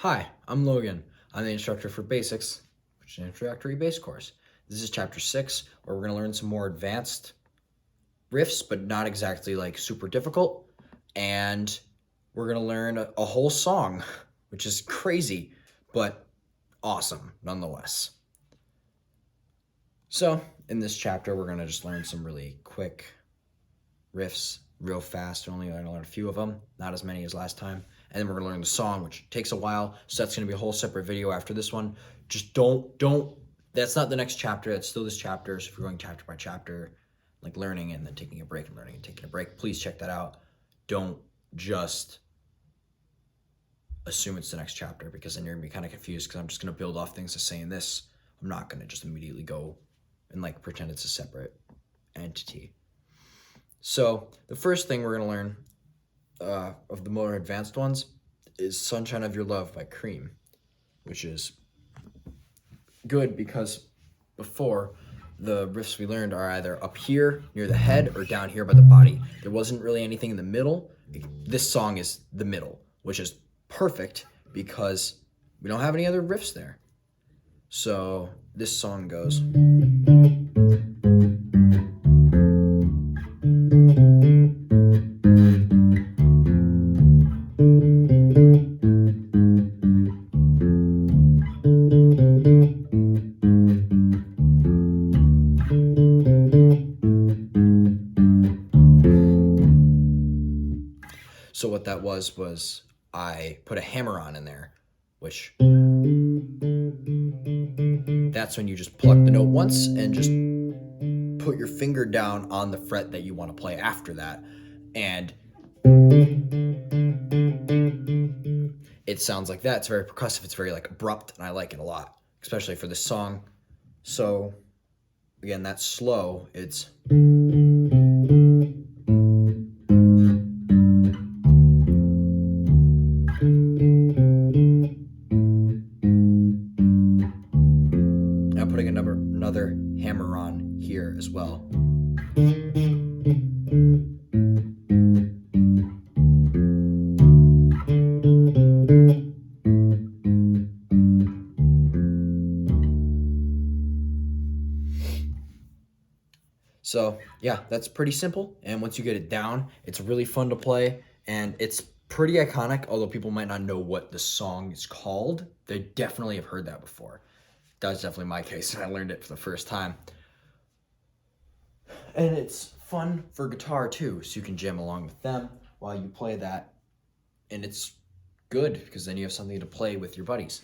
Hi, I'm Logan. I'm the instructor for Bassics, which is an introductory bass course. This is chapter 6, where we're going to learn some more advanced riffs, but not exactly like super difficult. And we're going to learn a whole song, which is crazy, but awesome nonetheless. So in this chapter, we're going to just learn some really quick riffs real fast. Only going to learn a few of them, not as many as last time. And then we're going to learn the song, which takes a while. So that's going to be a whole separate video after this one. Just don't, that's not the next chapter. That's still this chapter. So if you're going chapter by chapter, like learning and then taking a break and learning and taking a break, please check that out. Don't just assume it's the next chapter, because then you're going to be kind of confused, because I'm just going to build off things as saying this. I'm not going to just immediately go and like pretend it's a separate entity. So the first thing we're going to learn of the more advanced ones is Sunshine of Your Love by Cream, which is good because before, the riffs we learned are either up here near the head or down here by the body. There wasn't really anything in the middle. This song is the middle, which is perfect because we don't have any other riffs there. So this song goes. So what that was I put a hammer on in there, which that's when you just pluck the note once and just put your finger down on the fret that you want to play after that. And it sounds like that. It's very percussive. It's very like abrupt, and I like it a lot, especially for this song. So again, that's slow. It's now putting another hammer on here as well. So yeah, that's pretty simple. And once you get it down, it's really fun to play, and it's pretty iconic. Although people might not know what the song is called, they definitely have heard that before. That's definitely my case, and I learned it for the first time. And it's fun for guitar too, so you can jam along with them while you play that. And it's good because then you have something to play with your buddies.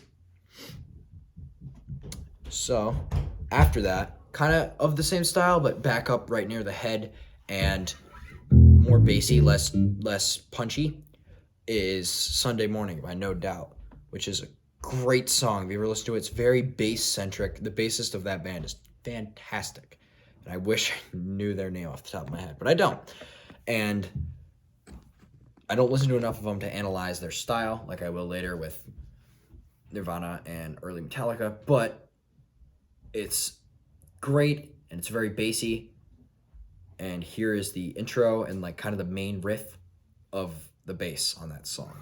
So after that, kind of the same style, but back up right near the head and more bassy, less punchy, is Sunday Morning by No Doubt, which is a great song. If you ever listen to it, it's very bass-centric. The bassist of that band is fantastic. And I wish I knew their name off the top of my head, but I don't. And I don't listen to enough of them to analyze their style like I will later with Nirvana and early Metallica, but it's great, and it's very bassy. And here is the intro and like kind of the main riff of the bass on that song.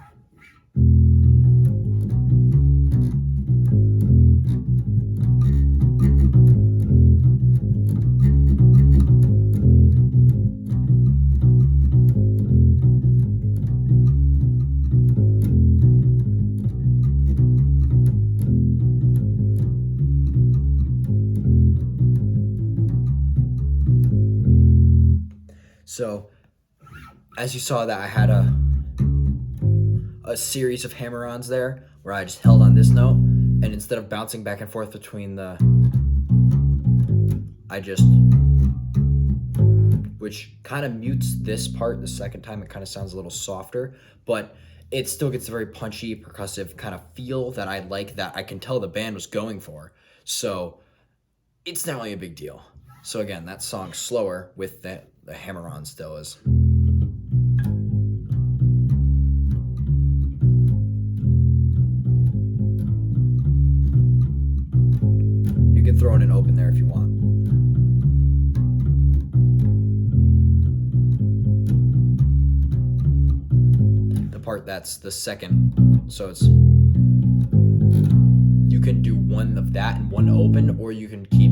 So, as you saw that I had a series of hammer-ons there where I just held on this note, and instead of bouncing back and forth between which kind of mutes this part the second time. It kind of sounds a little softer, but it still gets a very punchy, percussive kind of feel that I like, that I can tell the band was going for. So it's not really a big deal. So again, that song's slower with the hammer-on still is. You can throw in an open there if you want. The part that's the second, so it's you can do one of that and one open, or you can keep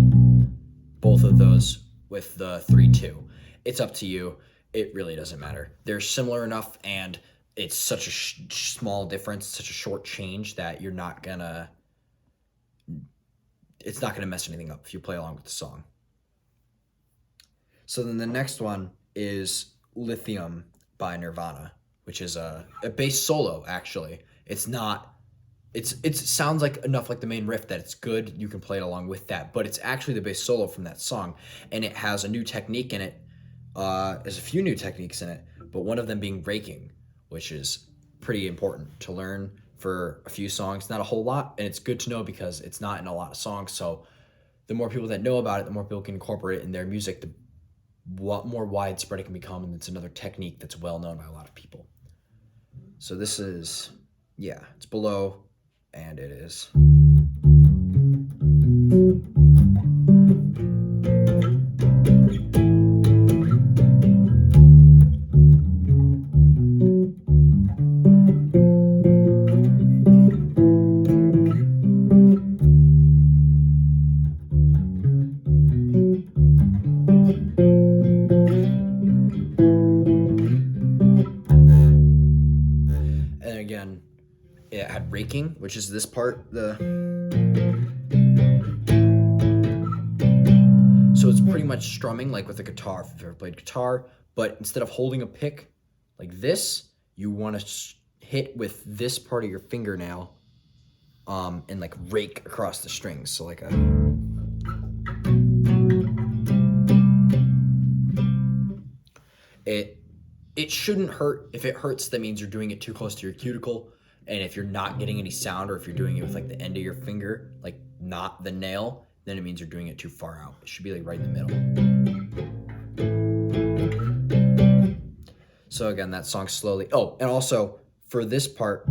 both of those with the 3-2. It's up to you. It really doesn't matter. They're similar enough, and it's such a small difference, such a short change that it's not gonna mess anything up if you play along with the song. So then the next one is Lithium by Nirvana, which is a bass solo, actually. It sounds like enough like the main riff that it's good. You can play it along with that, but it's actually the bass solo from that song, and it has a new technique in it. There's a few new techniques in it, but one of them being raking, which is pretty important to learn for a few songs. Not a whole lot, and it's good to know because it's not in a lot of songs. So the more people that know about it, the more people can incorporate it in their music, the more widespread it can become, and it's another technique that's well known by a lot of people. So this is, yeah, it's below, and it is. And again, it had raking, which is this part, so it's pretty much strumming like with a guitar, if you've ever played guitar, but instead of holding a pick like this, you want to hit with this part of your fingernail and like rake across the strings. So like it shouldn't hurt. If it hurts, that means you're doing it too close to your cuticle. And if you're not getting any sound, or if you're doing it with like the end of your finger, like not the nail, then it means you're doing it too far out. It should be like right in the middle. So again, that song slowly. Oh, and also for this part,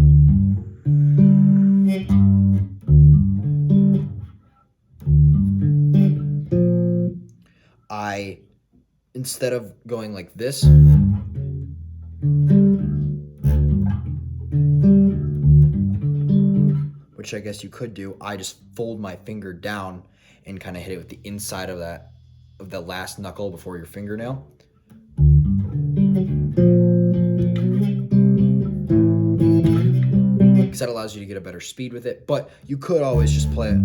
instead of going like this, which I guess you could do, I just fold my finger down and kind of hit it with the inside of the last knuckle before your fingernail. Because that allows you to get a better speed with it. But you could always just play it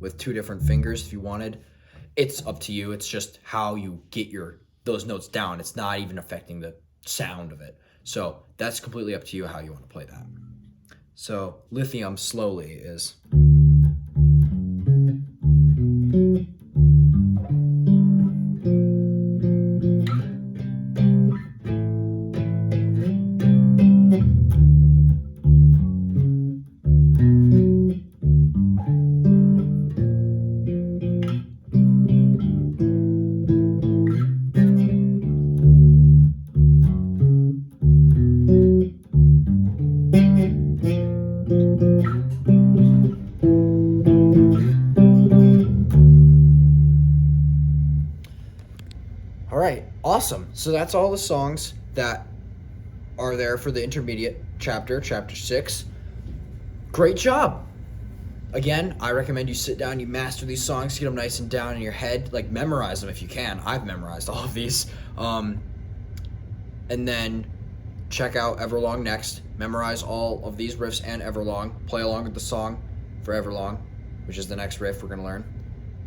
with two different fingers if you wanted. It's up to you. It's just how you get those notes down. It's not even affecting the sound of it. So that's completely up to you how you want to play that. So Lithium slowly is. All right, awesome. So that's all the songs that are there for the intermediate chapter 6. Great job. Again, I recommend you sit down, you master these songs, get them nice and down in your head, like memorize them if you can. I've memorized all of these. And then check out Everlong next. Memorize all of these riffs and Everlong. Play along with the song for Everlong, which is the next riff we're gonna learn.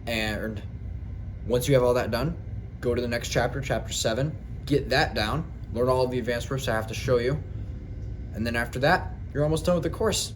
And once you have all that done, go to the next chapter, chapter 7, get that down, learn all of the advanced riffs I have to show you, and then after that, you're almost done with the course.